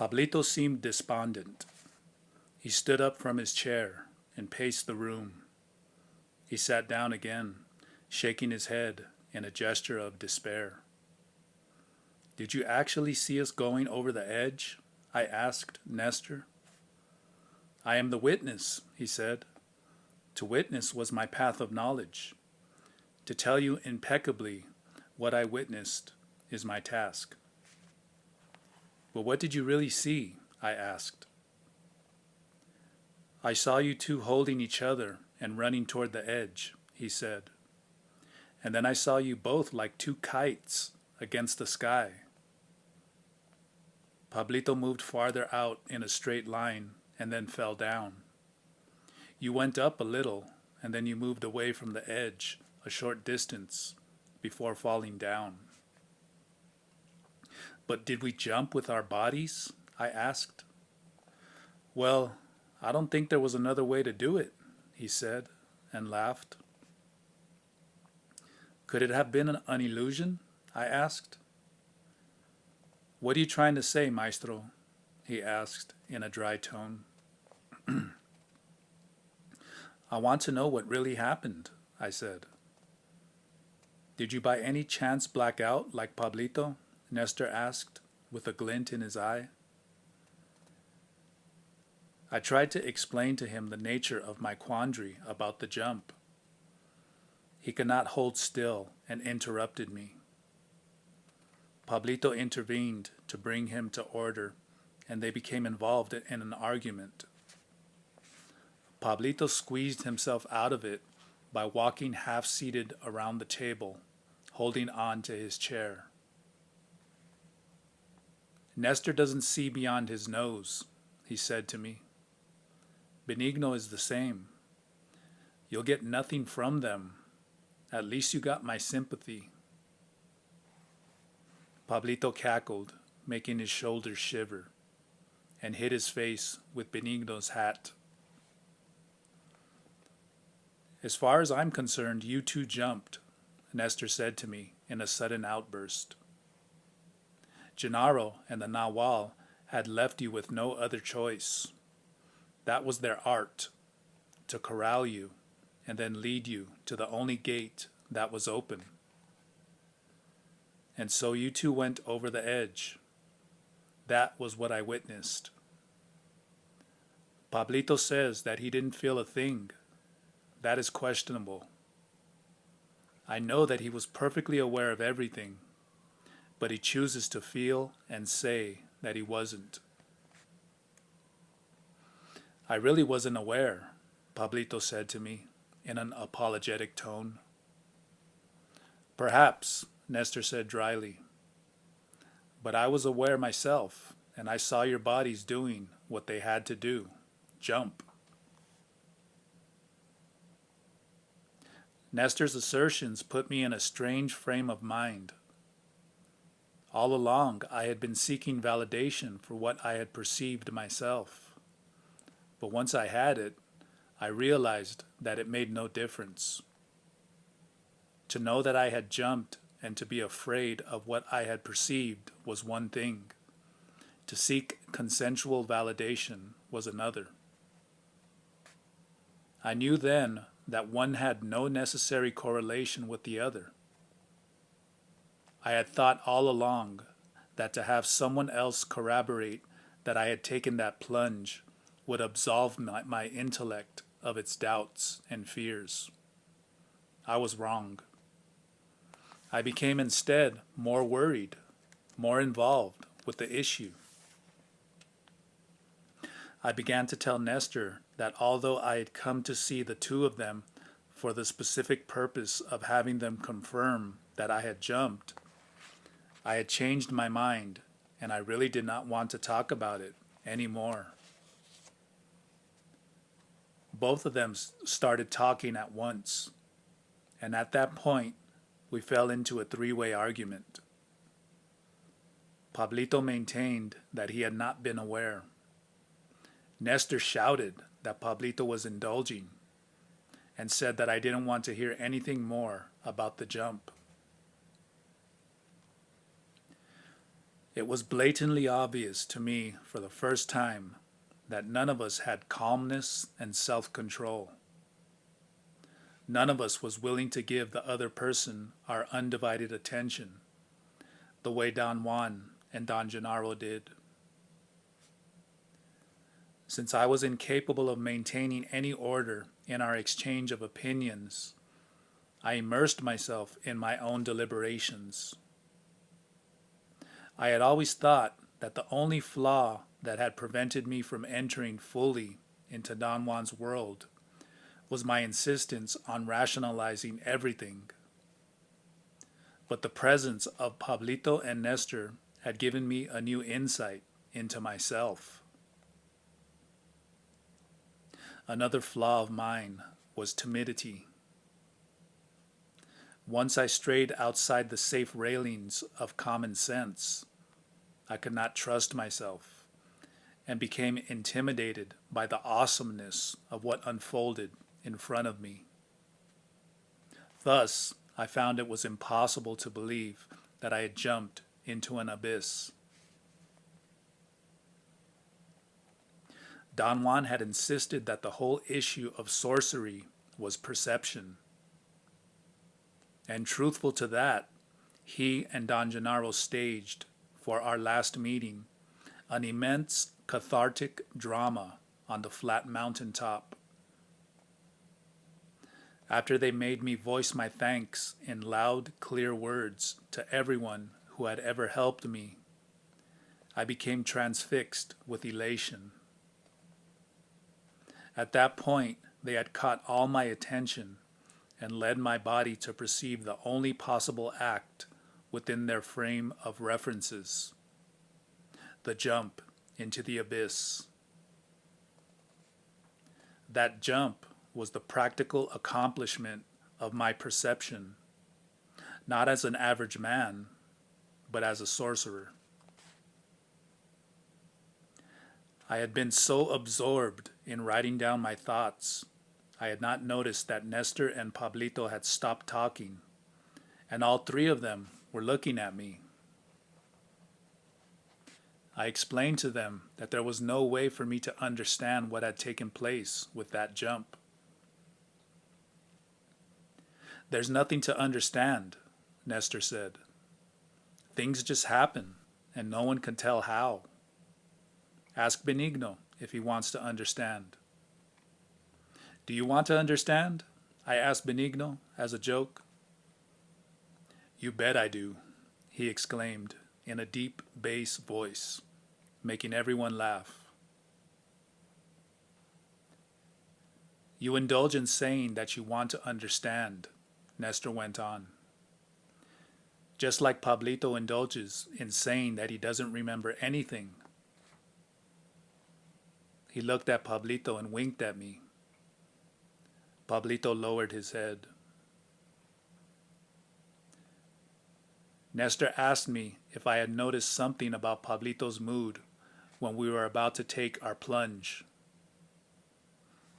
Pablito seemed despondent. He stood up from his chair and paced the room. He sat down again, shaking his head in a gesture of despair. "Did you actually see us going over the edge?" I asked Nestor. "I am the witness," he said. "To witness was my path of knowledge. To tell you impeccably what I witnessed is my task." "But what did you really see?" I asked. "I saw you two holding each other and running toward the edge," he said. "And then I saw you both like two kites against the sky." Pablito moved farther out in a straight line and then fell down. "You went up a little, and then you moved away from the edge a short distance before falling down." "But did we jump with our bodies?" I asked. "Well, I don't think there was another way to do it," he said, and laughed. "Could it have been an illusion?" I asked. "What are you trying to say, maestro?" he asked in a dry tone. "I want to know what really happened," I said. "Did you by any chance black out like Pablito?" Nestor asked, with a glint in his eye. I tried to explain to him the nature of my quandary about the jump. He could not hold still and interrupted me. Pablito intervened to bring him to order, and they became involved in an argument. Pablito squeezed himself out of it by walking half-seated around the table, holding on to his chair. "Nestor doesn't see beyond his nose," he said to me. "Benigno is the same. You'll get nothing from them. At least you got my sympathy." Pablito cackled, making his shoulders shiver, and hid his face with Benigno's hat. "As far as I'm concerned, you two jumped," Nestor said to me in a sudden outburst. "Gennaro and the Nawal had left you with no other choice. That was their art, to corral you and then lead you to the only gate that was open. And so you two went over the edge. That was what I witnessed. Pablito says that he didn't feel a thing. That is questionable. I know that he was perfectly aware of everything, but he chooses to feel and say that he wasn't." "I really wasn't aware," Pablito said to me in an apologetic tone. "Perhaps," Nestor said dryly. "But I was aware myself, and I saw your bodies doing what they had to do. Jump." Nestor's assertions put me in a strange frame of mind. All along I had been seeking validation for what I had perceived myself. But once I had it, I realized that it made no difference. To know that I had jumped and to be afraid of what I had perceived was one thing. To seek consensual validation was another. I knew then that one had no necessary correlation with the other. I had thought all along that to have someone else corroborate that I had taken that plunge would absolve my intellect of its doubts and fears. I was wrong. I became instead more worried, more involved with the issue. I began to tell Nestor that although I had come to see the two of them for the specific purpose of having them confirm that I had jumped, I had changed my mind and I really did not want to talk about it anymore. Both of them started talking at once, and at that point we fell into a three-way argument. Pablito maintained that he had not been aware. Nestor shouted that Pablito was indulging and said that I didn't want to hear anything more about the jump. It was blatantly obvious to me for the first time that none of us had calmness and self-control. None of us was willing to give the other person our undivided attention, the way Don Juan and Don Gennaro did. Since I was incapable of maintaining any order in our exchange of opinions, I immersed myself in my own deliberations. I had always thought that the only flaw that had prevented me from entering fully into Don Juan's world was my insistence on rationalizing everything. But the presence of Pablito and Nestor had given me a new insight into myself. Another flaw of mine was timidity. Once I strayed outside the safe railings of common sense, I could not trust myself and became intimidated by the awesomeness of what unfolded in front of me. Thus, I found it was impossible to believe that I had jumped into an abyss. Don Juan had insisted that the whole issue of sorcery was perception. And truthful to that, he and Don Gennaro staged, for our last meeting, an immense cathartic drama on the flat mountain top. After they made me voice my thanks in loud, clear words to everyone who had ever helped me, I became transfixed with elation. At that point, they had caught all my attention and led my body to perceive the only possible act within their frame of references: the jump into the abyss. That jump was the practical accomplishment of my perception, not as an average man, but as a sorcerer. I had been so absorbed in writing down my thoughts, I had not noticed that Nestor and Pablito had stopped talking, and all three of them were looking at me. I explained to them that there was no way for me to understand what had taken place with that jump. "There's nothing to understand," Nestor said. "Things just happen, and no one can tell how. Ask Benigno if he wants to understand." "Do you want to understand?" I asked Benigno as a joke. "You bet I do," he exclaimed in a deep bass voice, making everyone laugh. "You indulge in saying that you want to understand," Nestor went on. "Just like Pablito indulges in saying that he doesn't remember anything." He looked at Pablito and winked at me. Pablito lowered his head. Nestor asked me if I had noticed something about Pablito's mood when we were about to take our plunge.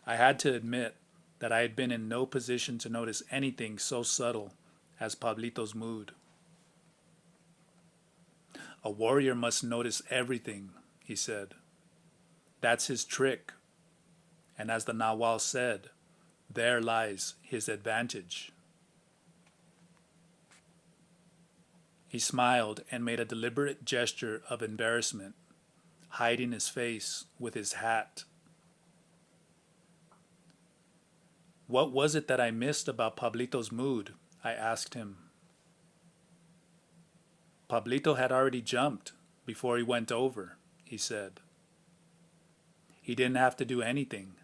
I had to admit that I had been in no position to notice anything so subtle as Pablito's mood. "A warrior must notice everything," he said. "That's his trick. And as the Nahual said, there lies his advantage." He smiled and made a deliberate gesture of embarrassment, hiding his face with his hat. "What was it that I missed about Pablito's mood?" I asked him. "Pablito had already jumped before he went over," he said. "He didn't have to do anything.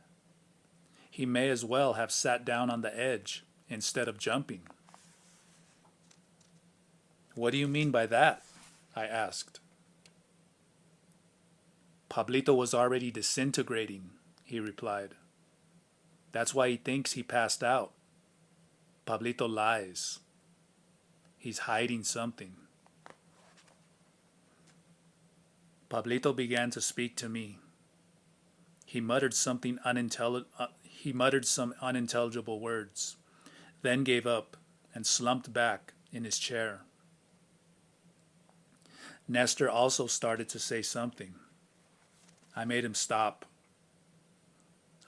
He may as well have sat down on the edge instead of jumping." "What do you mean by that?" I asked. "Pablito was already disintegrating," he replied. "That's why he thinks he passed out. Pablito lies. He's hiding something." Pablito began to speak to me. He muttered some unintelligible words, then gave up and slumped back in his chair. Nestor also started to say something. I made him stop.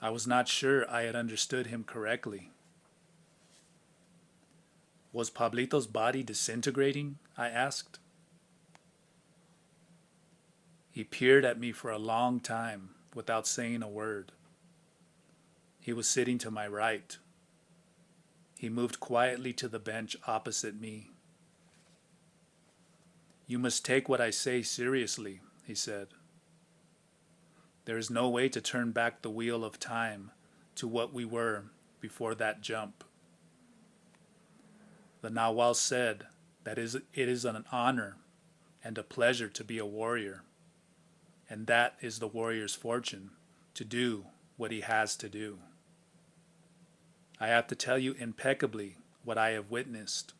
I was not sure I had understood him correctly. Was Pablito's body disintegrating? I asked. He peered at me for a long time without saying a word. He was sitting to my right. He moved quietly to the bench opposite me. You must take what I say seriously, he said. There is no way to turn back the wheel of time to what we were before that jump. The Nahual said that it is an honor and a pleasure to be a warrior, and that is the warrior's fortune, to do what he has to do. I have to tell you impeccably what I have witnessed.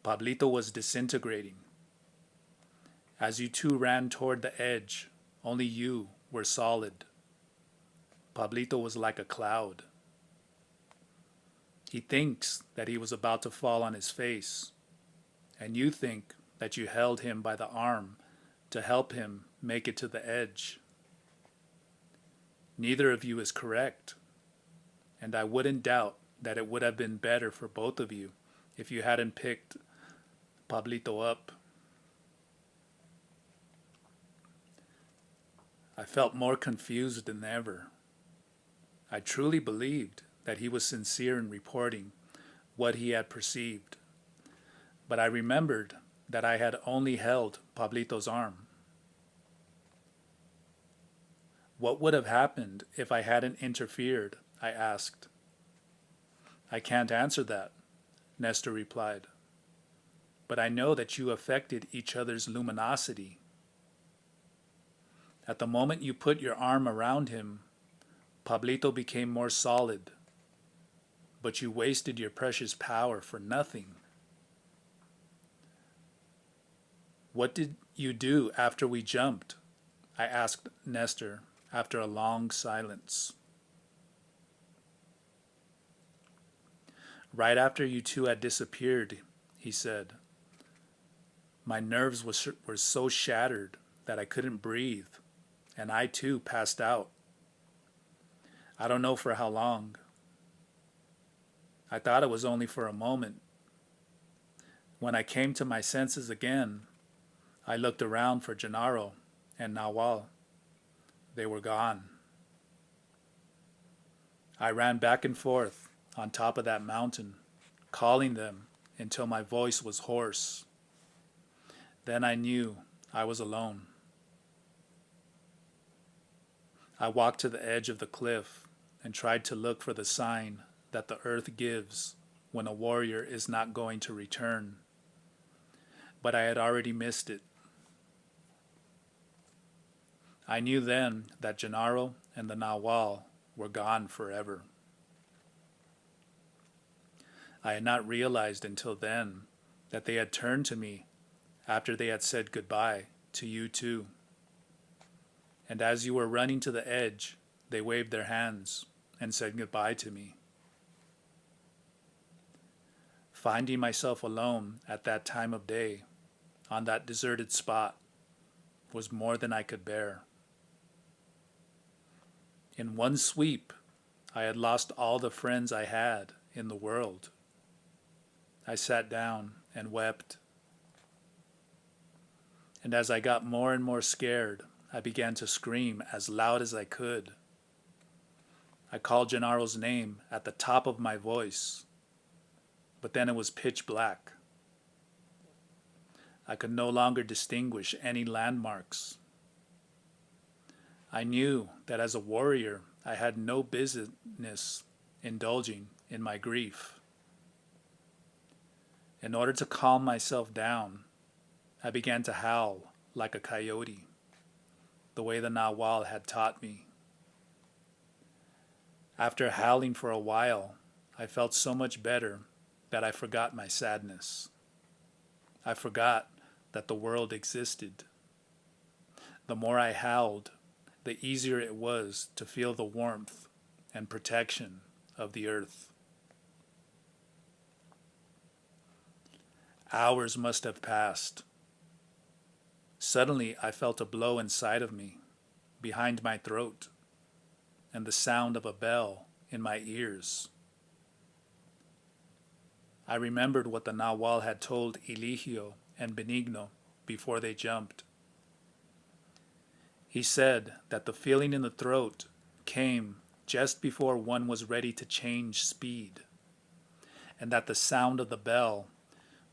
Pablito was disintegrating. As you two ran toward the edge, only you were solid. Pablito was like a cloud. He thinks that he was about to fall on his face, and you think that you held him by the arm to help him make it to the edge. Neither of you is correct, and I wouldn't doubt that it would have been better for both of you if you hadn't picked Pablito up. I felt more confused than ever. I truly believed that he was sincere in reporting what he had perceived, but I remembered that I had only held Pablito's arm. What would have happened if I hadn't interfered? I asked. I can't answer that, Nestor replied, but I know that you affected each other's luminosity. At the moment you put your arm around him, Pablito became more solid, but you wasted your precious power for nothing. What did you do after we jumped? I asked Nestor after a long silence. Right after you two had disappeared, he said, my nerves were so shattered that I couldn't breathe, and I too passed out. I don't know for how long. I thought it was only for a moment. When I came to my senses again, I looked around for Genaro and Nahual. They were gone. I ran back and forth on top of that mountain, calling them until my voice was hoarse. Then I knew I was alone. I walked to the edge of the cliff and tried to look for the sign that the earth gives when a warrior is not going to return. But I had already missed it. I knew then that Genaro and the Nahual were gone forever. I had not realized until then that they had turned to me after they had said goodbye to you too. And as you were running to the edge, they waved their hands and said goodbye to me. Finding myself alone at that time of day, on that deserted spot, was more than I could bear. In one sweep, I had lost all the friends I had in the world. I sat down and wept. And as I got more and more scared, I began to scream as loud as I could. I called Gennaro's name at the top of my voice, but then it was pitch black. I could no longer distinguish any landmarks. I knew that as a warrior, I had no business indulging in my grief. In order to calm myself down, I began to howl like a coyote, the way the Nahual had taught me. After howling for a while, I felt so much better that I forgot my sadness. I forgot that the world existed. The more I howled, the easier it was to feel the warmth and protection of the earth. Hours must have passed. Suddenly I felt a blow inside of me, behind my throat, and the sound of a bell in my ears. I remembered what the Nahual had told Eligio and Benigno before they jumped. He said that the feeling in the throat came just before one was ready to change speed, and that the sound of the bell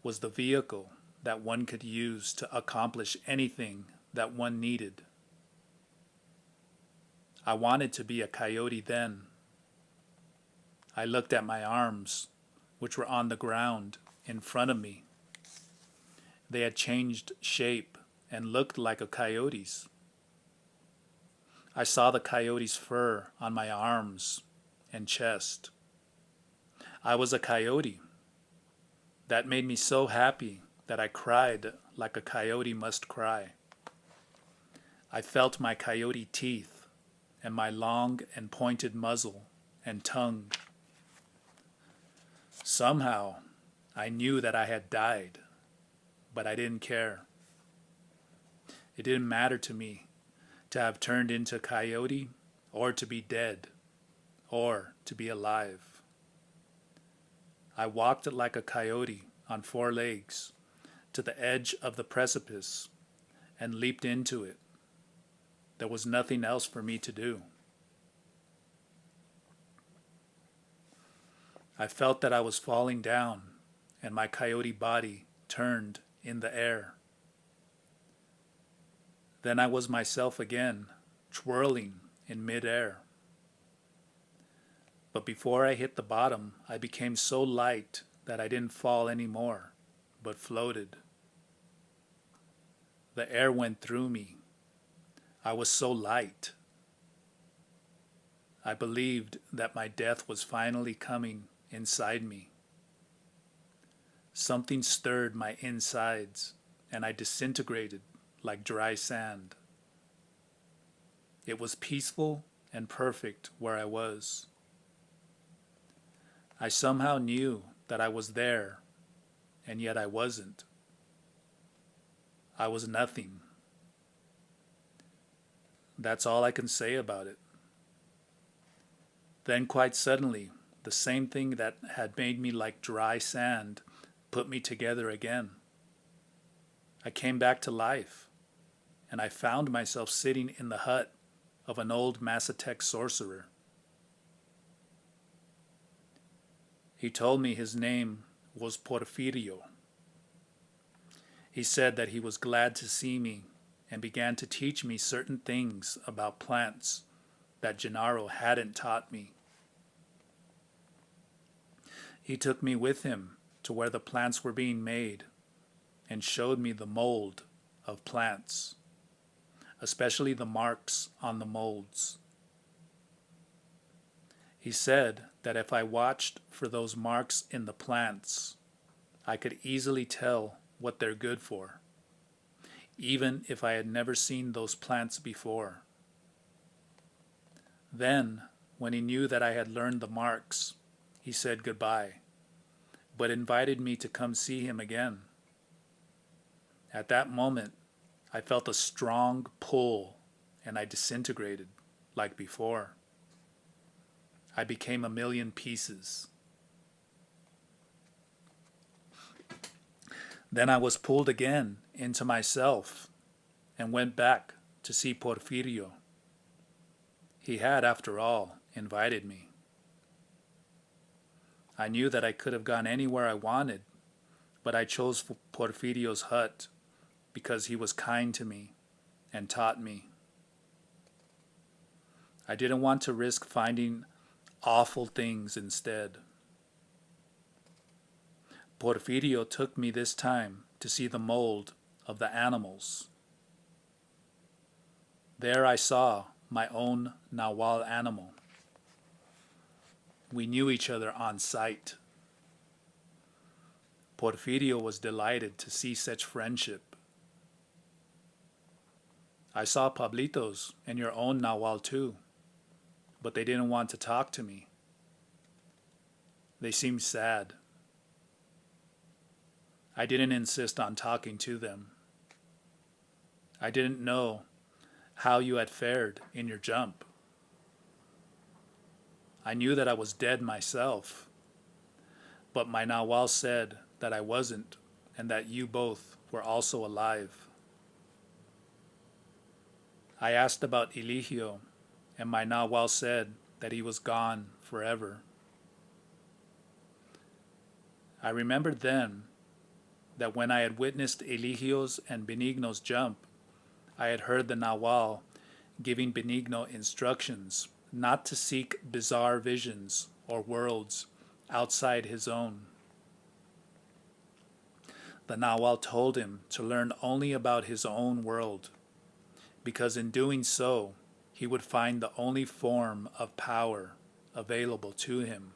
was the vehicle that one could use to accomplish anything that one needed. I wanted to be a coyote then. I looked at my arms, which were on the ground in front of me. They had changed shape and looked like a coyote's. I saw the coyote's fur on my arms and chest. I was a coyote. That made me so happy that I cried like a coyote must cry. I felt my coyote teeth and my long and pointed muzzle and tongue. Somehow, I knew that I had died, but I didn't care. It didn't matter to me to have turned into a coyote, or to be dead, or to be alive. I walked like a coyote on 4 legs to the edge of the precipice and leaped into it. There was nothing else for me to do. I felt that I was falling down, and my coyote body turned in the air. Then I was myself again, twirling in midair. But before I hit the bottom, I became so light that I didn't fall anymore, but floated. The air went through me. I was so light. I believed that my death was finally coming inside me. Something stirred my insides, and I disintegrated like dry sand. It was peaceful and perfect where I was. I somehow knew that I was there, and yet I wasn't. I was nothing. That's all I can say about it. Then quite suddenly, the same thing that had made me like dry sand put me together again. I came back to life, and I found myself sitting in the hut of an old Mazatec sorcerer. He told me his name was Porfirio. He said that he was glad to see me and began to teach me certain things about plants that Genaro hadn't taught me. He took me with him to where the plants were being made and showed me the mold of plants, especially the marks on the molds. He said that if I watched for those marks in the plants, I could easily tell what they're good for, even if I had never seen those plants before. Then, when he knew that I had learned the marks, he said goodbye, but invited me to come see him again. At that moment, I felt a strong pull, and I disintegrated like before. I became a million pieces. Then I was pulled again into myself and went back to see Porfirio. He had, after all, invited me. I knew that I could have gone anywhere I wanted, but I chose Porfirio's hut because he was kind to me and taught me. I didn't want to risk finding awful things instead. Porfirio took me this time to see the mold of the animals. There I saw my own Nahual animal. We knew each other on sight. Porfirio was delighted to see such friendship. I saw Pablitos and your own Nahual too, but they didn't want to talk to me. They seemed sad. I didn't insist on talking to them. I didn't know how you had fared in your jump. I knew that I was dead myself, but my Nawal said that I wasn't and that you both were also alive. I asked about Eligio, and my Nawal said that he was gone forever. I remembered then that when I had witnessed Eligio's and Benigno's jump, I had heard the Nawal giving Benigno instructions not to seek bizarre visions or worlds outside his own. The Nawal told him to learn only about his own world, because in doing so, he would find the only form of power available to him.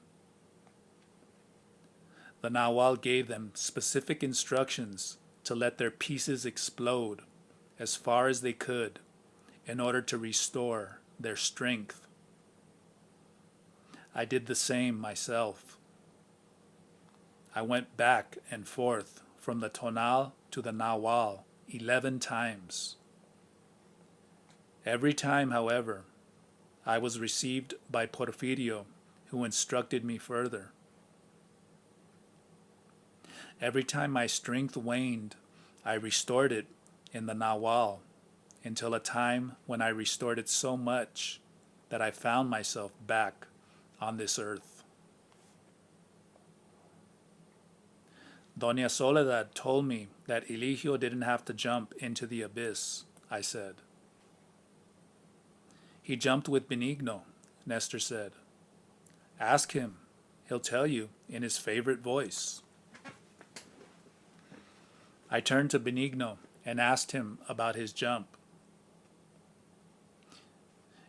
The Nawal gave them specific instructions to let their pieces explode as far as they could in order to restore their strength. I did the same myself. I went back and forth from the Tonal to the Nawal 11 times. Every time, however, I was received by Porfirio, who instructed me further. Every time my strength waned, I restored it in the Nawal, until a time when I restored it so much that I found myself back on this earth. Doña Soledad told me that Eligio didn't have to jump into the abyss, I said. He jumped with Benigno, Nestor said. Ask him. He'll tell you in his favorite voice. I turned to Benigno and asked him about his jump.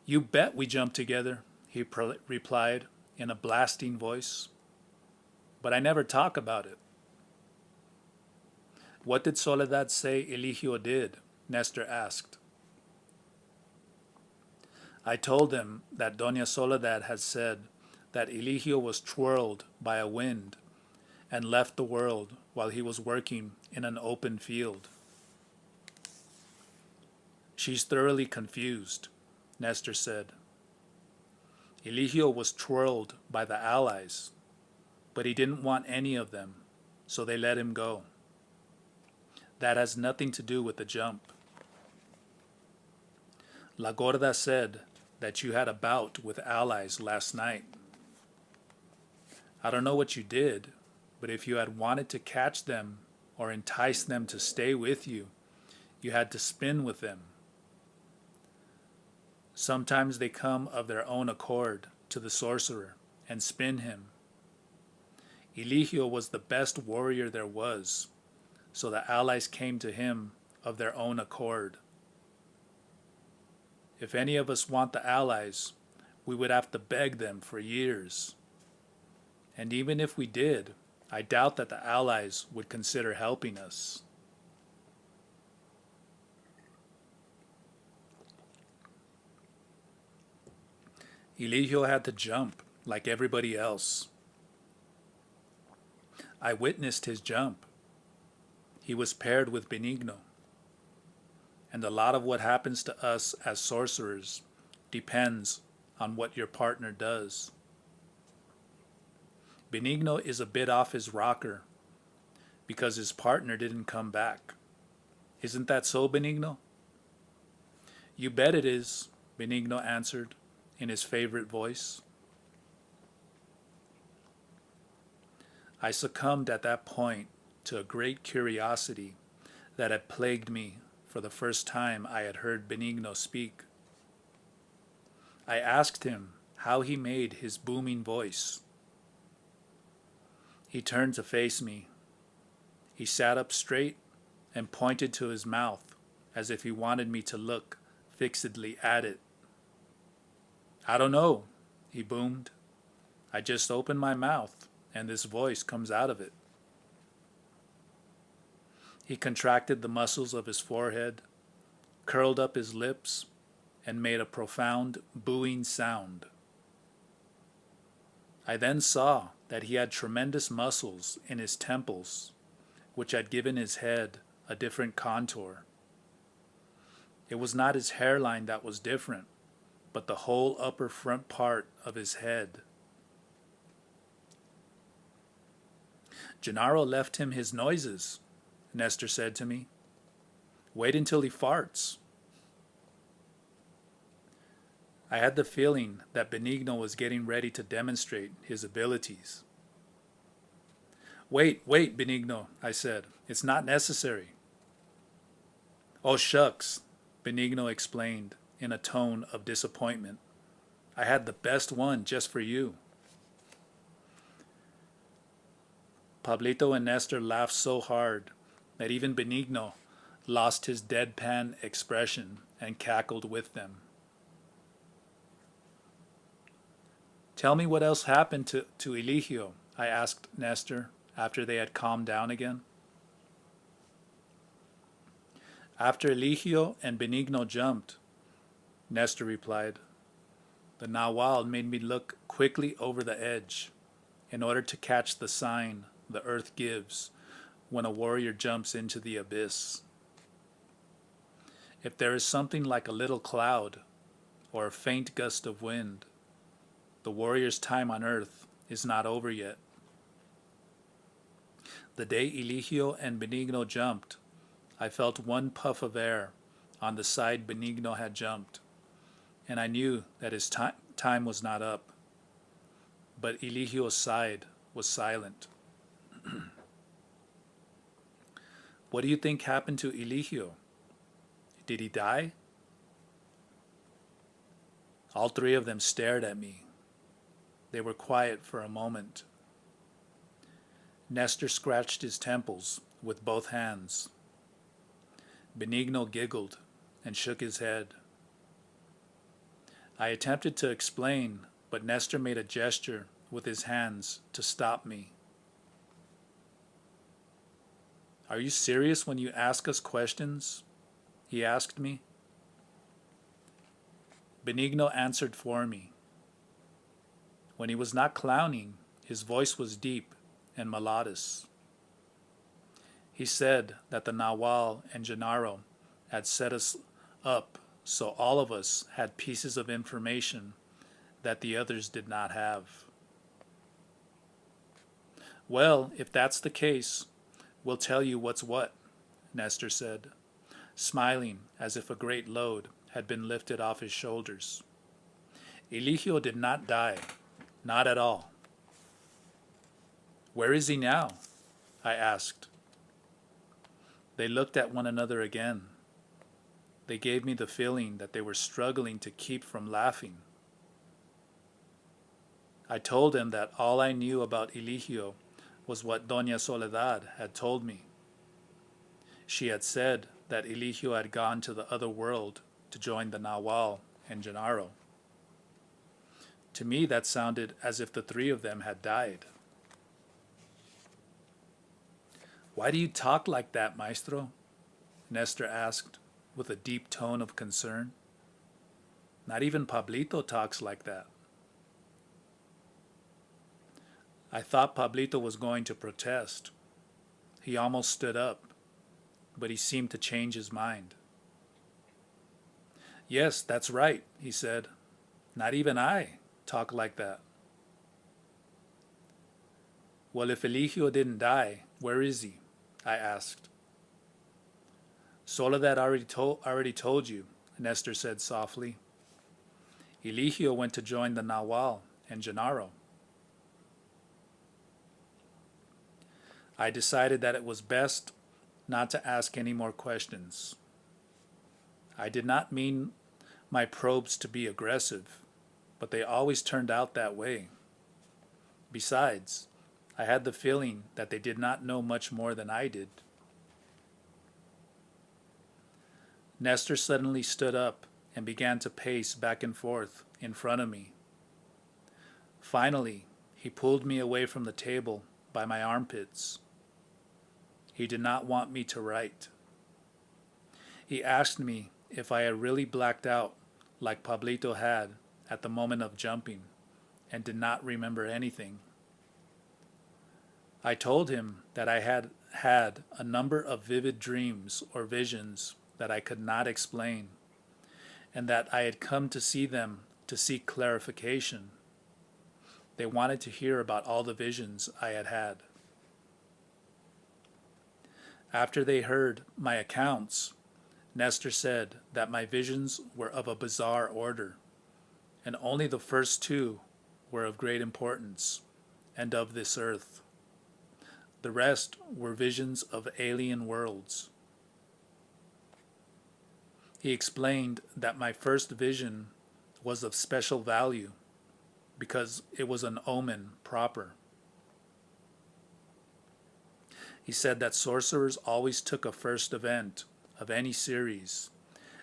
You bet we jumped together, he replied in a blasting voice. But I never talk about it. What did Soledad say Eligio did? Nestor asked. I told him that Doña Soledad had said that Eligio was twirled by a wind and left the world while he was working in an open field. She's thoroughly confused, Nestor said. Eligio was twirled by the allies, but he didn't want any of them, so they let him go. That has nothing to do with the jump. La Gorda said that you had a bout with allies last night. I don't know what you did, but if you had wanted to catch them or entice them to stay with you, you had to spin with them. Sometimes they come of their own accord to the sorcerer and spin him. Eligio was the best warrior there was, so the allies came to him of their own accord. If any of us want the allies, we would have to beg them for years. And even if we did, I doubt that the allies would consider helping us. Eligio had to jump like everybody else. I witnessed his jump. He was paired with Benigno. And a lot of what happens to us as sorcerers depends on what your partner does. Benigno is a bit off his rocker because his partner didn't come back. Isn't that so, Benigno? You bet it is, Benigno answered in his favorite voice. I succumbed at that point to a great curiosity that had plagued me for the first time I had heard Benigno speak. I asked him how he made his booming voice. He turned to face me. He sat up straight and pointed to his mouth as if he wanted me to look fixedly at it. I don't know, he boomed. I just open my mouth and this voice comes out of it. He contracted the muscles of his forehead, curled up his lips, and made a profound booing sound. I then saw that he had tremendous muscles in his temples, which had given his head a different contour. It was not his hairline that was different, but the whole upper front part of his head. Gennaro left him his noises, Nestor said to me. Wait until he farts. I had the feeling that Benigno was getting ready to demonstrate his abilities. Wait, Benigno, I said. It's not necessary. Oh, shucks, Benigno explained in a tone of disappointment. I had the best one just for you. Pablito and Nestor laughed so hard that even Benigno lost his deadpan expression and cackled with them. Tell me what else happened to Eligio, I asked Nestor after they had calmed down again. After Eligio and Benigno jumped, Nestor replied, the Nahual made me look quickly over the edge in order to catch the sign the earth gives when a warrior jumps into the abyss. If there is something like a little cloud or a faint gust of wind, the warrior's time on earth is not over yet. The day Eligio and Benigno jumped, I felt one puff of air on the side Benigno had jumped, and I knew that his time was not up. But Eligio's side was silent. What do you think happened to Eligio? Did he die? All three of them stared at me. They were quiet for a moment. Nestor scratched his temples with both hands. Benigno giggled and shook his head. I attempted to explain, but Nestor made a gesture with his hands to stop me. Are you serious when you ask us questions? He asked me. Benigno answered for me. When he was not clowning, his voice was deep and melodious. He said that the Nahual and Genaro had set us up so all of us had pieces of information that the others did not have. Well, if that's the case, we'll tell you what's what, Nestor said, smiling as if a great load had been lifted off his shoulders. Eligio did not die, not at all. Where is he now? I asked. They looked at one another again. They gave me the feeling that they were struggling to keep from laughing. I told them that all I knew about Eligio was what Doña Soledad had told me. She had said that Eligio had gone to the other world to join the Nahual and Genaro. To me, that sounded as if the three of them had died. Why do you talk like that, Maestro? Nestor asked with a deep tone of concern. Not even Pablito talks like that. I thought Pablito was going to protest. He almost stood up, but he seemed to change his mind. Yes, that's right, he said. Not even I talk like that. Well, if Eligio didn't die, where is he? I asked. Soledad already told you, Nestor said softly. Eligio went to join the Nahual and Genaro. I decided that it was best not to ask any more questions. I did not mean my probes to be aggressive, but they always turned out that way. Besides, I had the feeling that they did not know much more than I did. Nestor suddenly stood up and began to pace back and forth in front of me. Finally, he pulled me away from the table by my armpits. He did not want me to write. He asked me if I had really blacked out like Pablito had at the moment of jumping and did not remember anything. I told him that I had a number of vivid dreams or visions that I could not explain and that I had come to see them to seek clarification. They wanted to hear about all the visions I had had. After they heard my accounts, Nestor said that my visions were of a bizarre order, and only the first two were of great importance and of this earth. The rest were visions of alien worlds. He explained that my first vision was of special value because it was an omen proper. He said that sorcerers always took a first event of any series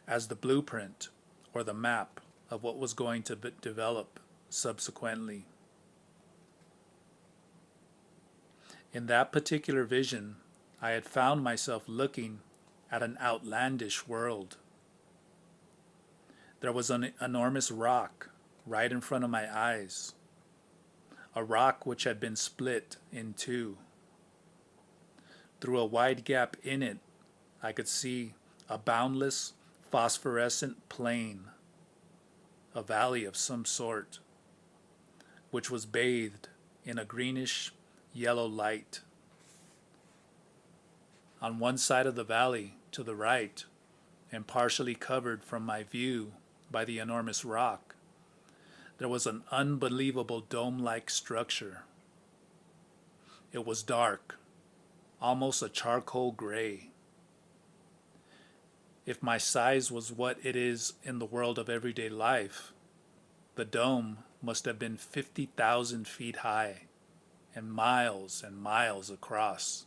as the blueprint or the map of what was going to develop subsequently. In that particular vision, I had found myself looking at an outlandish world. There was an enormous rock right in front of my eyes, a rock which had been split in two. Through a wide gap in it, I could see a boundless, phosphorescent plain, a valley of some sort, which was bathed in a greenish yellow light. On one side of the valley, to the right, and partially covered from my view by the enormous rock, there was an unbelievable dome-like structure. It was dark, almost a charcoal gray. If my size was what it is in the world of everyday life, the dome must have been 50,000 feet high and miles across.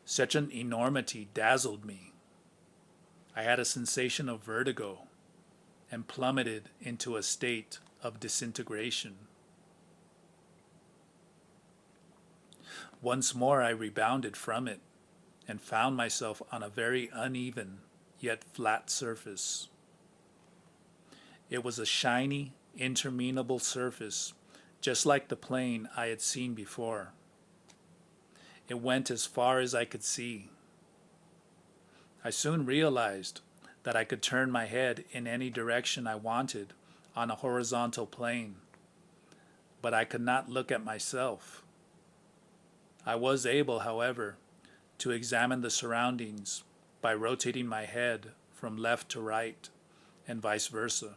Such an enormity dazzled me. I had a sensation of vertigo and plummeted into a state of disintegration. Once more I rebounded from it and found myself on a very uneven yet flat surface. It was a shiny, interminable surface, just like the plane I had seen before. It went as far as I could see. I soon realized that I could turn my head in any direction I wanted on a horizontal plane, but I could not look at myself. I was able, however, to examine the surroundings by rotating my head from left to right and vice versa.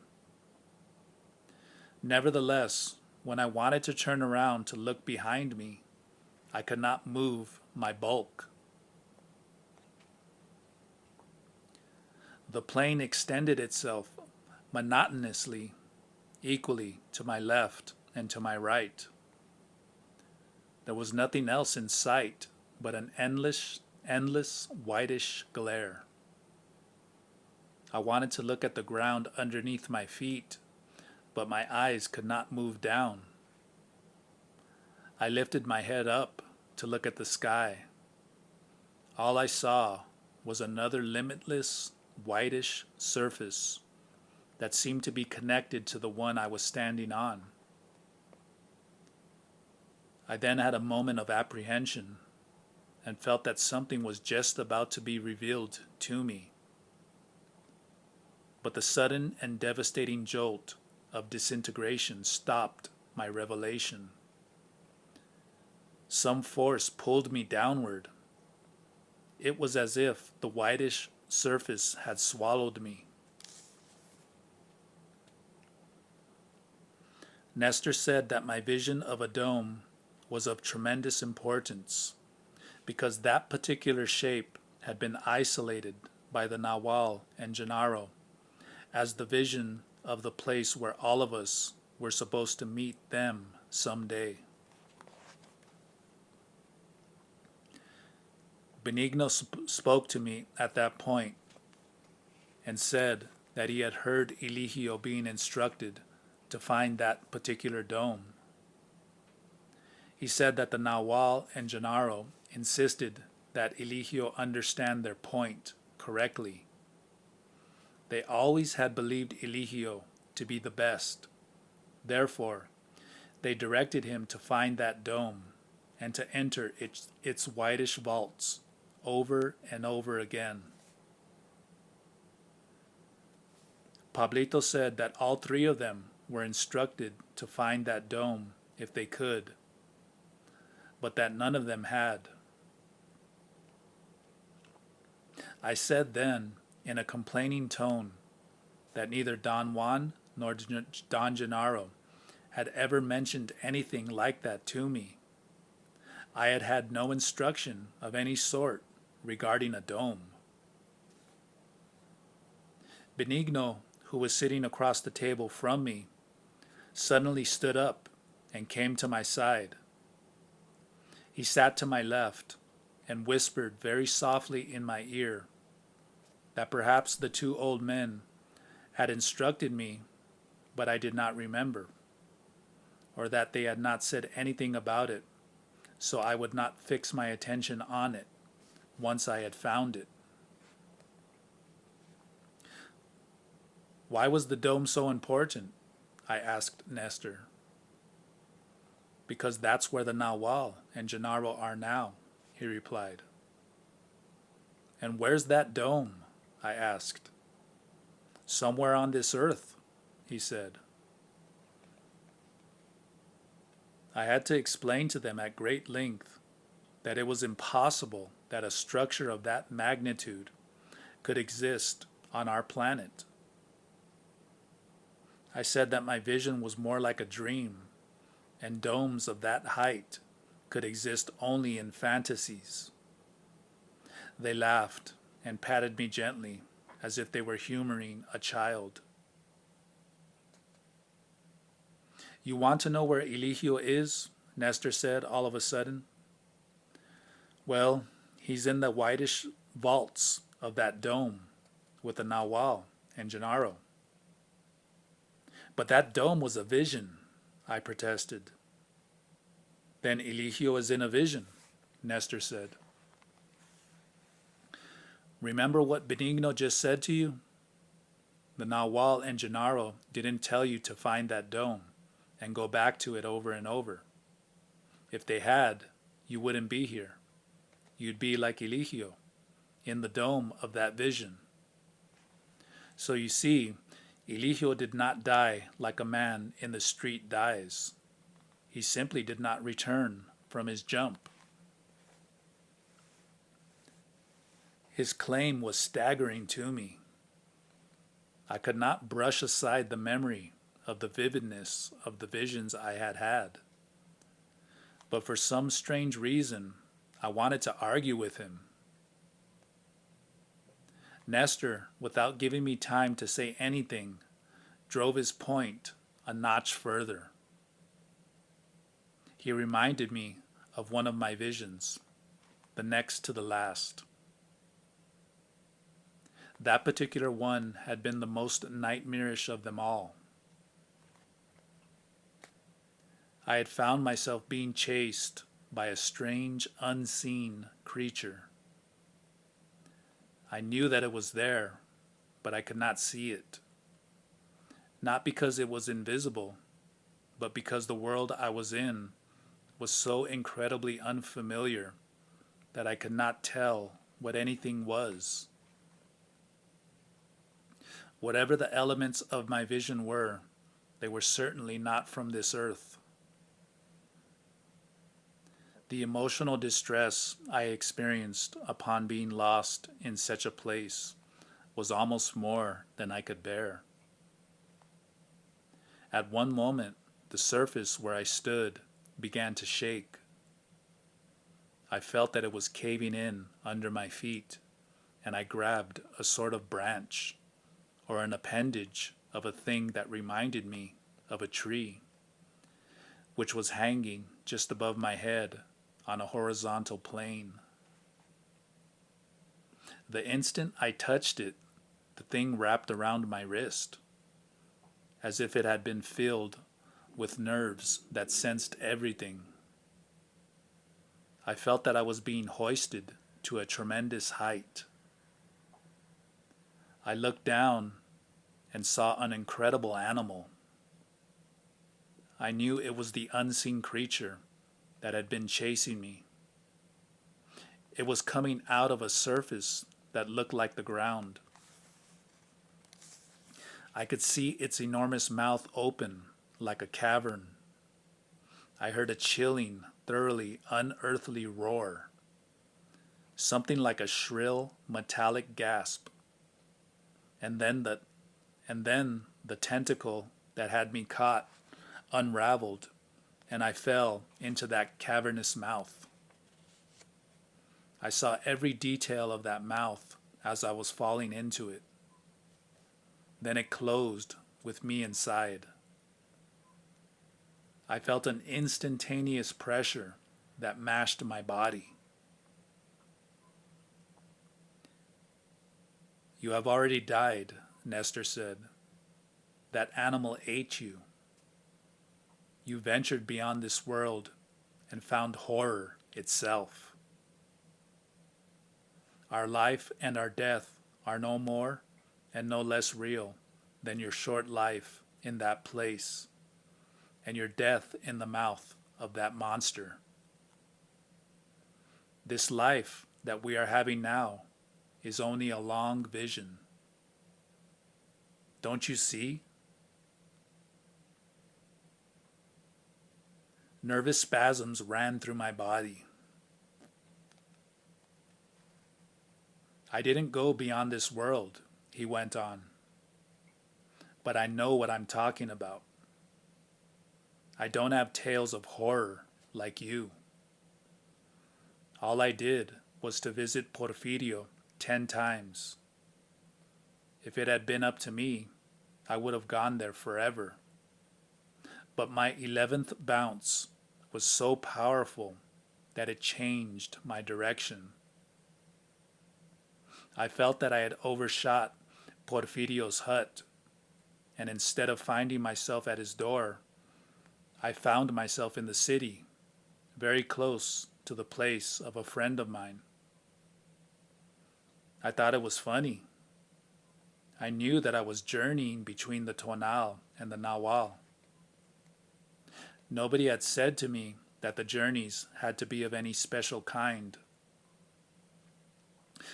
Nevertheless, when I wanted to turn around to look behind me, I could not move my bulk. The plane extended itself monotonously, equally to my left and to my right. There was nothing else in sight but an endless whitish glare. I wanted to look at the ground underneath my feet, but my eyes could not move down. I lifted my head up to look at the sky. All I saw was another limitless, whitish surface that seemed to be connected to the one I was standing on. I then had a moment of apprehension and felt that something was just about to be revealed to me. But the sudden and devastating jolt of disintegration stopped my revelation. Some force pulled me downward. It was as if the whitish surface had swallowed me. Nestor said that my vision of a dome was of tremendous importance because that particular shape had been isolated by the Nawal and Gennaro as the vision of the place where all of us were supposed to meet them someday. Benigno spoke to me at that point and said that he had heard Eligio being instructed to find that particular dome. He said that the Nawal and Gennaro insisted that Eligio understand their point correctly. They always had believed Eligio to be the best. Therefore, they directed him to find that dome and to enter its whitish vaults over and over again. Pablito said that all three of them were instructed to find that dome if they could, but that none of them had. I said then, in a complaining tone, that neither Don Juan nor Don Gennaro had ever mentioned anything like that to me. I had had no instruction of any sort regarding a dome. Benigno, who was sitting across the table from me, suddenly stood up and came to my side. He sat to my left and whispered very softly in my ear that perhaps the two old men had instructed me, but I did not remember, or that they had not said anything about it, so I would not fix my attention on it once I had found it. Why was the dome so important? I asked Nestor. Because that's where the Nahual and Gennaro are now, he replied. And where's that dome? I asked. Somewhere on this earth, he said. I had to explain to them at great length that it was impossible that a structure of that magnitude could exist on our planet. I said that my vision was more like a dream, and domes of that height could exist only in fantasies. They laughed and patted me gently as if they were humoring a child. You want to know where Eligio is? Nestor said all of a sudden. Well, he's in the whitish vaults of that dome with the Nahual and Gennaro. But that dome was a vision, I protested. Then Eligio is in a vision, Nestor said. Remember what Benigno just said to you? The Nahual and Gennaro didn't tell you to find that dome and go back to it over and over. If they had, you wouldn't be here. You'd be like Eligio, in the dome of that vision. So you see, Eligio did not die like a man in the street dies. He simply did not return from his jump. His claim was staggering to me. I could not brush aside the memory of the vividness of the visions I had had. But for some strange reason, I wanted to argue with him. Nestor, without giving me time to say anything, drove his point a notch further. He reminded me of one of my visions, the next to the last. That particular one had been the most nightmarish of them all. I had found myself being chased by a strange, unseen creature. I knew that it was there, but I could not see it. Not because it was invisible, but because the world I was in was so incredibly unfamiliar that I could not tell what anything was. Whatever the elements of my vision were, they were certainly not from this earth. The emotional distress I experienced upon being lost in such a place was almost more than I could bear. At one moment, the surface where I stood began to shake. I felt that it was caving in under my feet, and I grabbed a sort of branch or an appendage of a thing that reminded me of a tree, which was hanging just above my head on a horizontal plane. The instant I touched it, the thing wrapped around my wrist, as if it had been filled with nerves that sensed everything. I felt that I was being hoisted to a tremendous height. I looked down and saw an incredible animal. I knew it was the unseen creature that had been chasing me. It was coming out of a surface that looked like the ground. I could see its enormous mouth open like a cavern. I heard a chilling, thoroughly unearthly roar, something like a shrill, metallic gasp. And then the tentacle that had me caught unraveled, and I fell into that cavernous mouth. I saw every detail of that mouth as I was falling into it. Then it closed with me inside. I felt an instantaneous pressure that mashed my body. You have already died, Nestor said. That animal ate you. You ventured beyond this world and found horror itself. Our life and our death are no more and no less real than your short life in that place and your death in the mouth of that monster. This life that we are having now is only a long vision. Don't you see? Nervous spasms ran through my body. I didn't go beyond this world, he went on, but I know what I'm talking about. I don't have tales of horror like you. All I did was to visit Porfirio 10 times. If it had been up to me, I would have gone there forever. But my 11th bounce was so powerful that it changed my direction. I felt that I had overshot Porfirio's hut, and instead of finding myself at his door, I found myself in the city, very close to the place of a friend of mine. I thought it was funny. I knew that I was journeying between the Tonal and the Nawal. Nobody had said to me that the journeys had to be of any special kind.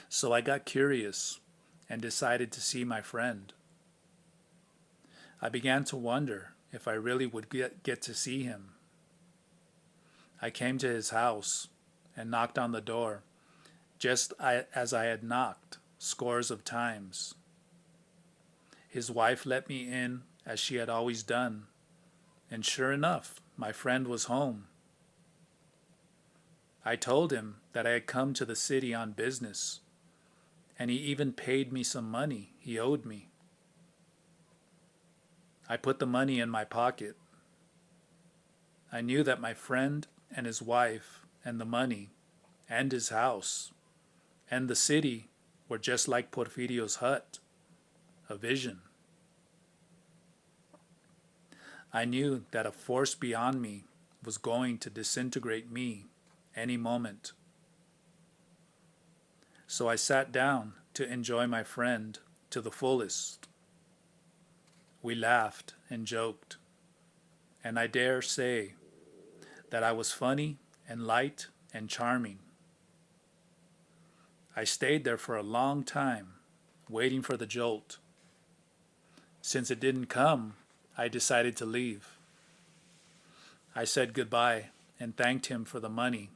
So I got curious and decided to see my friend. I began to wonder if I really would get to see him. I came to his house and knocked on the door, just as I had knocked scores of times. His wife let me in as she had always done, and sure enough, my friend was home. I told him that I had come to the city on business, and he even paid me some money he owed me. I put the money in my pocket. I knew that my friend and his wife and the money and his house and the city were just like Porfirio's hut, a vision. I knew that a force beyond me was going to disintegrate me any moment. So I sat down to enjoy my friend to the fullest. We laughed and joked, and I dare say that I was funny and light and charming. I stayed there for a long time, waiting for the jolt. Since it didn't come, I decided to leave. I said goodbye and thanked him for the money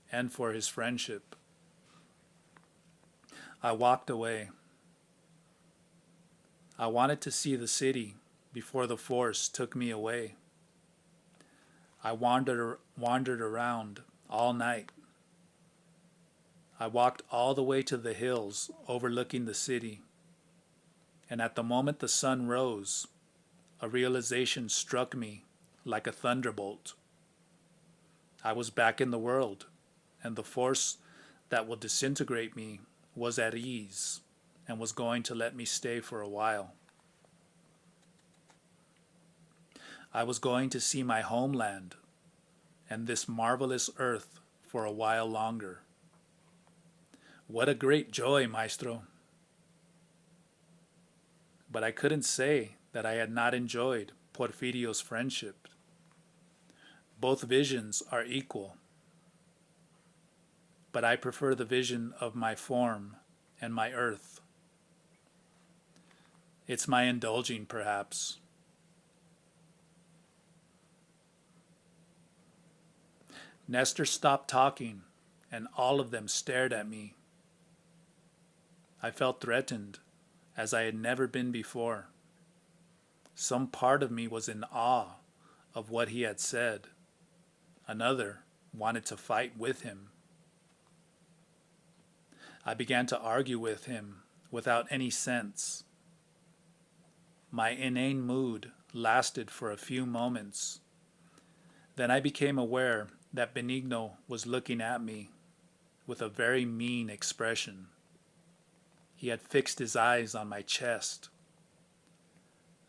and for his friendship. I walked away. I wanted to see the city before the force took me away. I wandered around all night. I walked all the way to the hills overlooking the city, and at the moment the sun rose, a realization struck me like a thunderbolt. I was back in the world, and the force that will disintegrate me was at ease and was going to let me stay for a while. I was going to see my homeland and this marvelous earth for a while longer. What a great joy, Maestro! But I couldn't say that I had not enjoyed Porfirio's friendship. Both visions are equal, but I prefer the vision of my form and my earth. It's my indulging, perhaps. Nestor stopped talking, and all of them stared at me. I felt threatened, as I had never been before. Some part of me was in awe of what he had said. Another wanted to fight with him. I began to argue with him without any sense. My inane mood lasted for a few moments. Then I became aware that Benigno was looking at me with a very mean expression. He had fixed his eyes on my chest.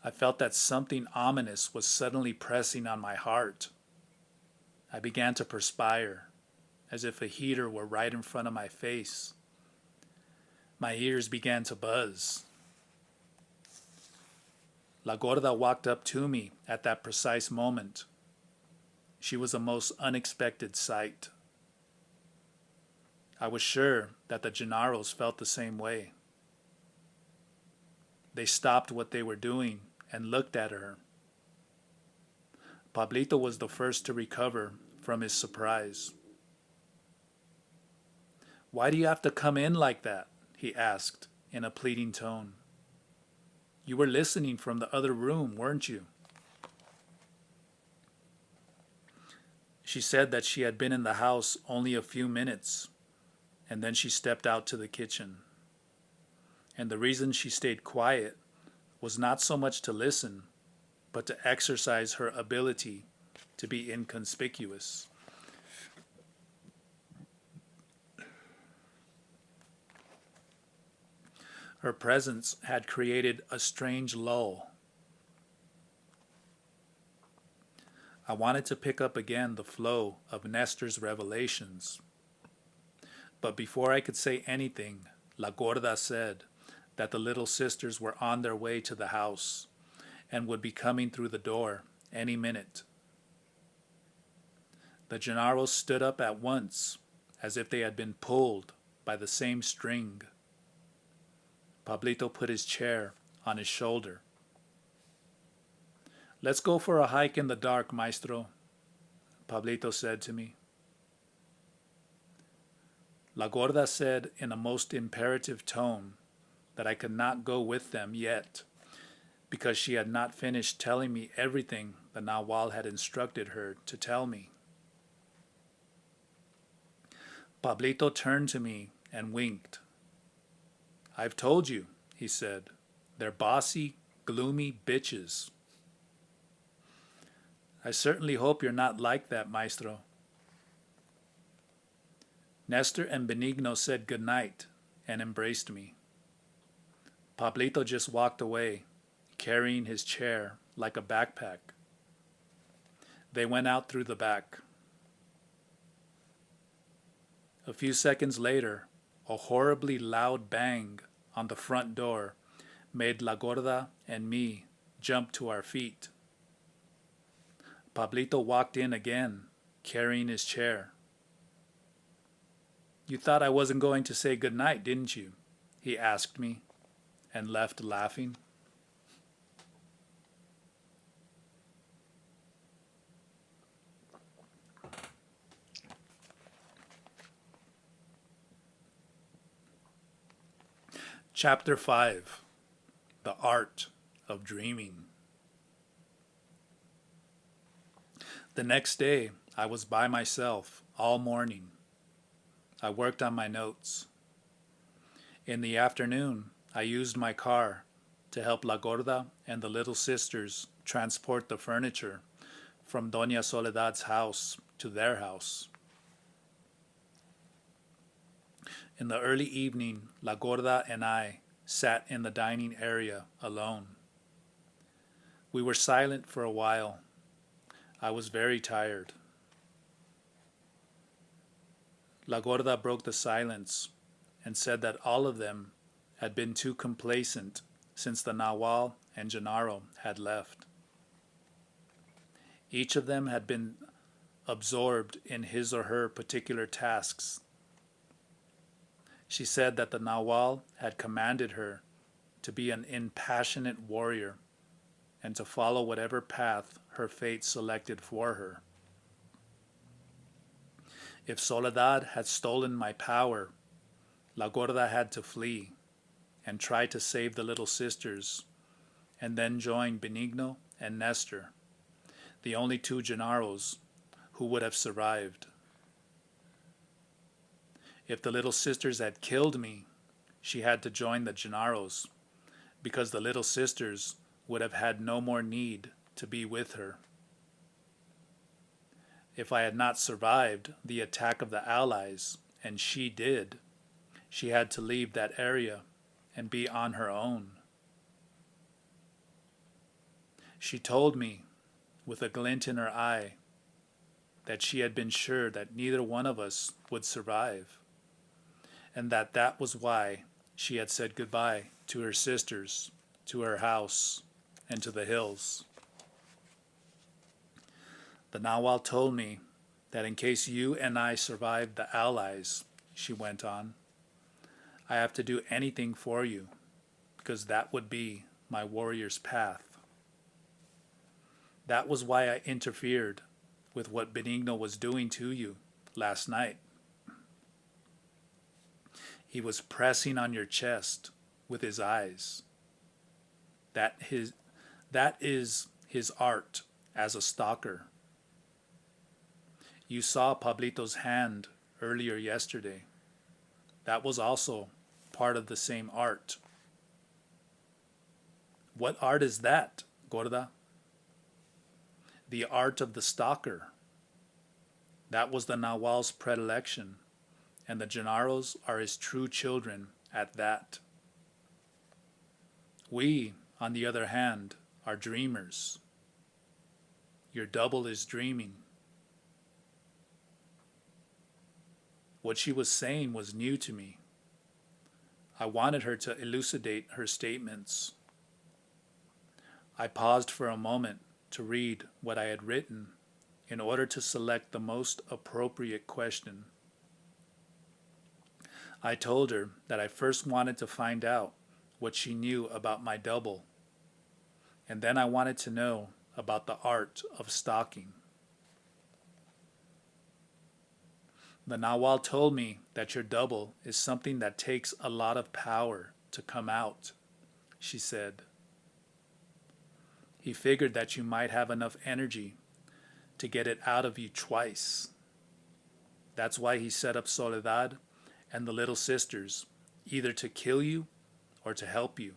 I felt that something ominous was suddenly pressing on my heart. I began to perspire, as if a heater were right in front of my face. My ears began to buzz. La Gorda walked up to me at that precise moment. She was a most unexpected sight. I was sure that the Genaros felt the same way. They stopped what they were doing and looked at her. Pablito was the first to recover from his surprise. "Why do you have to come in like that?" he asked in a pleading tone. "You were listening from the other room, weren't you?" She said that she had been in the house only a few minutes, and then she stepped out to the kitchen. And the reason she stayed quiet was not so much to listen, but to exercise her ability to be inconspicuous. Her presence had created a strange lull. I wanted to pick up again the flow of Nestor's revelations. But before I could say anything, La Gorda said that the little sisters were on their way to the house and would be coming through the door any minute. The Genaros stood up at once, as if they had been pulled by the same string. Pablito put his chair on his shoulder. "Let's go for a hike in the dark, maestro," Pablito said to me. La Gorda said in a most imperative tone that I could not go with them yet, because she had not finished telling me everything the Nahual had instructed her to tell me. Pablito turned to me and winked. "I've told you," he said. "They're bossy, gloomy bitches." "I certainly hope you're not like that, maestro." Nestor and Benigno said good night and embraced me. Pablito just walked away, carrying his chair like a backpack. They went out through the back. A few seconds later, a horribly loud bang on the front door made La Gorda and me jump to our feet. Pablito walked in again, carrying his chair. "You thought I wasn't going to say good night, didn't you?" he asked me, and left laughing. Chapter 5. The Art of Dreaming. The next day, I was by myself all morning. I worked on my notes. In the afternoon, I used my car to help La Gorda and the little sisters transport the furniture from Doña Soledad's house to their house. In the early evening, La Gorda and I sat in the dining area alone. We were silent for a while. I was very tired. La Gorda broke the silence and said that all of them had been too complacent since the Nahual and Gennaro had left. Each of them had been absorbed in his or her particular tasks. She said that the Nahual had commanded her to be an impassionate warrior and to follow whatever path her fate selected for her. If Soledad had stolen my power, La Gorda had to flee and try to save the little sisters, and then join Benigno and Nestor, the only two Genaros who would have survived. If the little sisters had killed me, she had to join the Genaros, because the little sisters would have had no more need to be with her. If I had not survived the attack of the Allies, and she did, she had to leave that area and be on her own. She told me, with a glint in her eye, that she had been sure that neither one of us would survive, and that was why she had said goodbye to her sisters, to her house, and to the hills. The Nahual told me that in case you and I survived the Allies, she went on, I have to do anything for you, because that would be my warrior's path. That was why I interfered with what Benigno was doing to you last night. He was pressing on your chest with his eyes. That is his art as a stalker. You saw Pablito's hand earlier yesterday. That was also part of the same art. What art is that, Gorda? The art of the stalker. That was the Nahual's predilection, and the Genaros are his true children at that. We, on the other hand, are dreamers. Your double is dreaming. What she was saying was new to me. I wanted her to elucidate her statements. I paused for a moment to read what I had written in order to select the most appropriate question. I told her that I first wanted to find out what she knew about my double, and then I wanted to know about the art of stalking. The Nahual told me that your double is something that takes a lot of power to come out, she said. He figured that you might have enough energy to get it out of you twice. That's why he set up Soledad and the little sisters, either to kill you or to help you.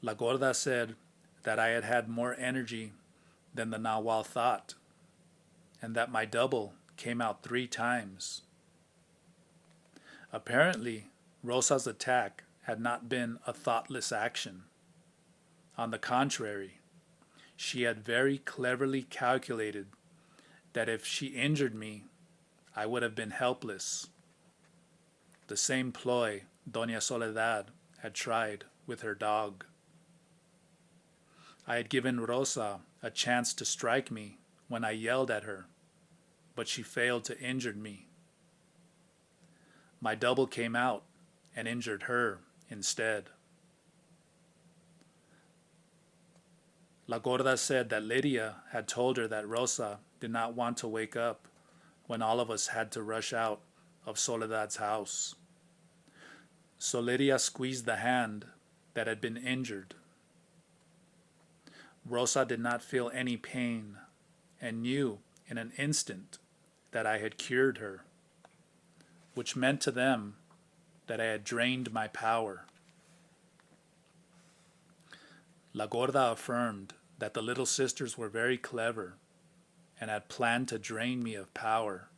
La Gorda said that I had had more energy than the Nahual thought, and that my double came out 3 times. Apparently, Rosa's attack had not been a thoughtless action. On the contrary, she had very cleverly calculated that if she injured me, I would have been helpless. The same ploy Doña Soledad had tried with her dog. I had given Rosa a chance to strike me when I yelled at her, but she failed to injure me. My double came out and injured her instead. La Gorda said that Lydia had told her that Rosa did not want to wake up when all of us had to rush out of Soledad's house. So Lydia squeezed the hand that had been injured. Rosa did not feel any pain and knew in an instant that I had cured her, which meant to them that I had drained my power. La Gorda affirmed that the little sisters were very clever and had planned to drain me of power.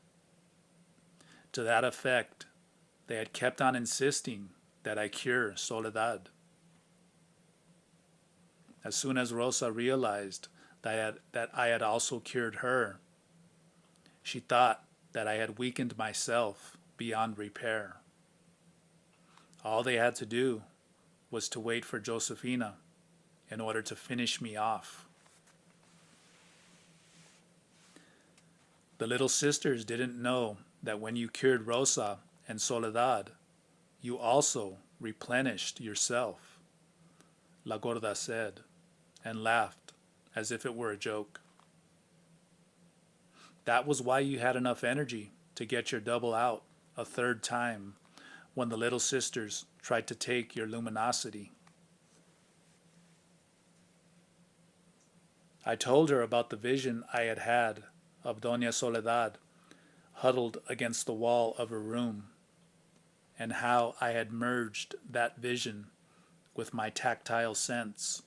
To that effect, they had kept on insisting that I cure Soledad. As soon as Rosa realized that I had also cured her, she thought that I had weakened myself beyond repair. All they had to do was to wait for Josefina in order to finish me off. The little sisters didn't know that when you cured Rosa and Soledad, you also replenished yourself, La Gorda said, and laughed as if it were a joke. That was why you had enough energy to get your double out a third time when the little sisters tried to take your luminosity. I told her about the vision I had had of Doña Soledad huddled against the wall of her room, and how I had merged that vision with my tactile sense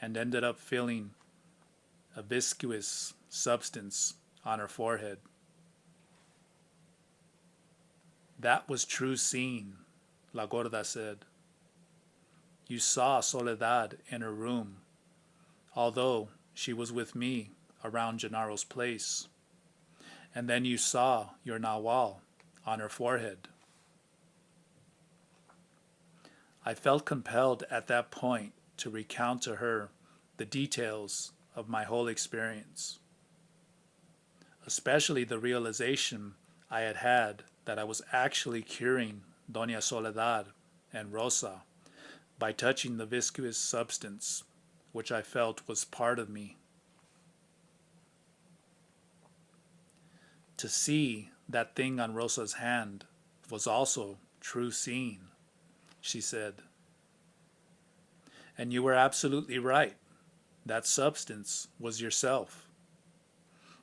and ended up feeling a viscous substance on her forehead. That was true seeing, La Gorda said. You saw Soledad in her room, although she was with me around Genaros' place. And then you saw your Nawal on her forehead. I felt compelled at that point to recount to her the details of my whole experience, especially the realization I had had that I was actually curing Doña Soledad and Rosa by touching the viscous substance which I felt was part of me. To see that thing on Rosa's hand was also true seeing, she said. And you were absolutely right. That substance was yourself.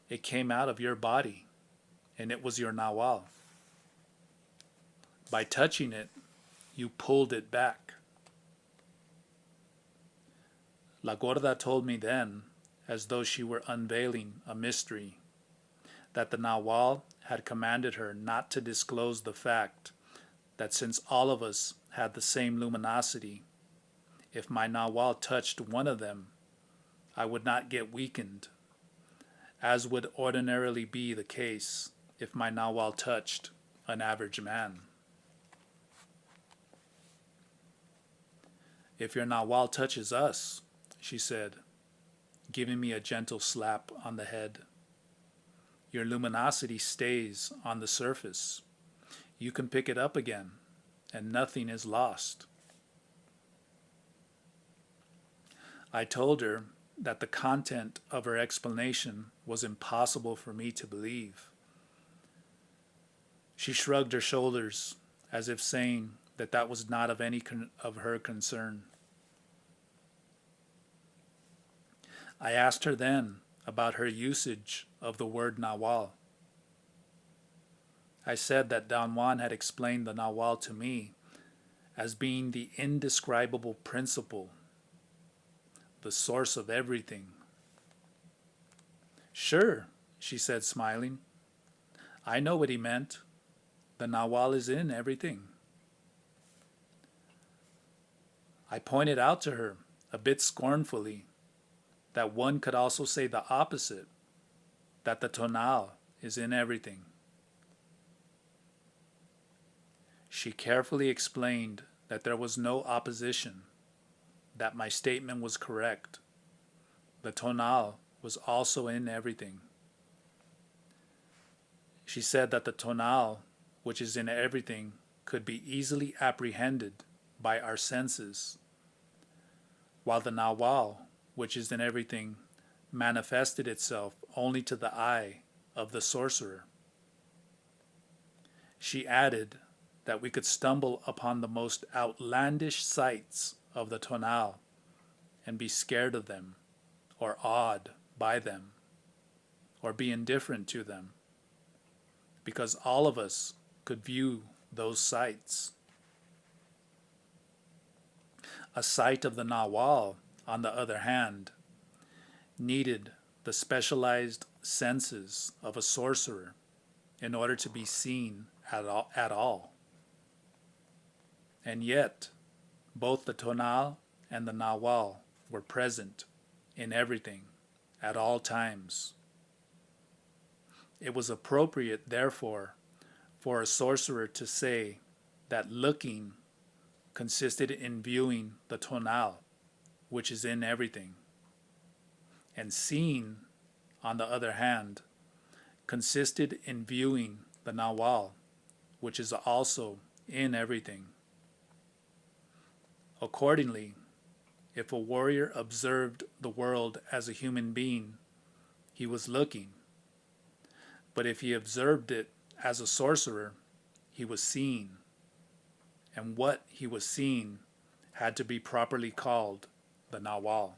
It came out of your body, and it was your Nawal. By touching it, you pulled it back. La Gorda told me then, as though she were unveiling a mystery, that the Nawal had commanded her not to disclose the fact that since all of us had the same luminosity, if my Nawal touched one of them, I would not get weakened, as would ordinarily be the case if my Nawal touched an average man. If your Nawal touches us, she said, giving me a gentle slap on the head, your luminosity stays on the surface. You can pick it up again, and nothing is lost. I told her that the content of her explanation was impossible for me to believe. She shrugged her shoulders as if saying that was not of any of her concern. I asked her then about her usage of the word Nawal. I said that Don Juan had explained the Nawal to me as being the indescribable principle, the source of everything. Sure, she said, smiling. I know what he meant. The Nawal is in everything. I pointed out to her, a bit scornfully, that one could also say the opposite, that the tonal is in everything. She carefully explained that there was no opposition, that my statement was correct. The tonal was also in everything. She said that the tonal, which is in everything, could be easily apprehended by our senses, while the Nawal, which is in everything, manifested itself only to the eye of the sorcerer. She added that we could stumble upon the most outlandish sights of the tonal and be scared of them, or awed by them, or be indifferent to them, because all of us could view those sights. A sight of the Nawal, on the other hand, needed the specialized senses of a sorcerer in order to be seen at all. And yet, both the tonal and the Nawal were present in everything at all times. It was appropriate, therefore, for a sorcerer to say that looking consisted in viewing the tonal, which is in everything, and seeing, on the other hand, consisted in viewing the Nawal, which is also in everything Accordingly, if a warrior observed the world as a human being, he was looking. But if he observed it as a sorcerer, he was seeing. And what he was seeing had to be properly called the Nawal.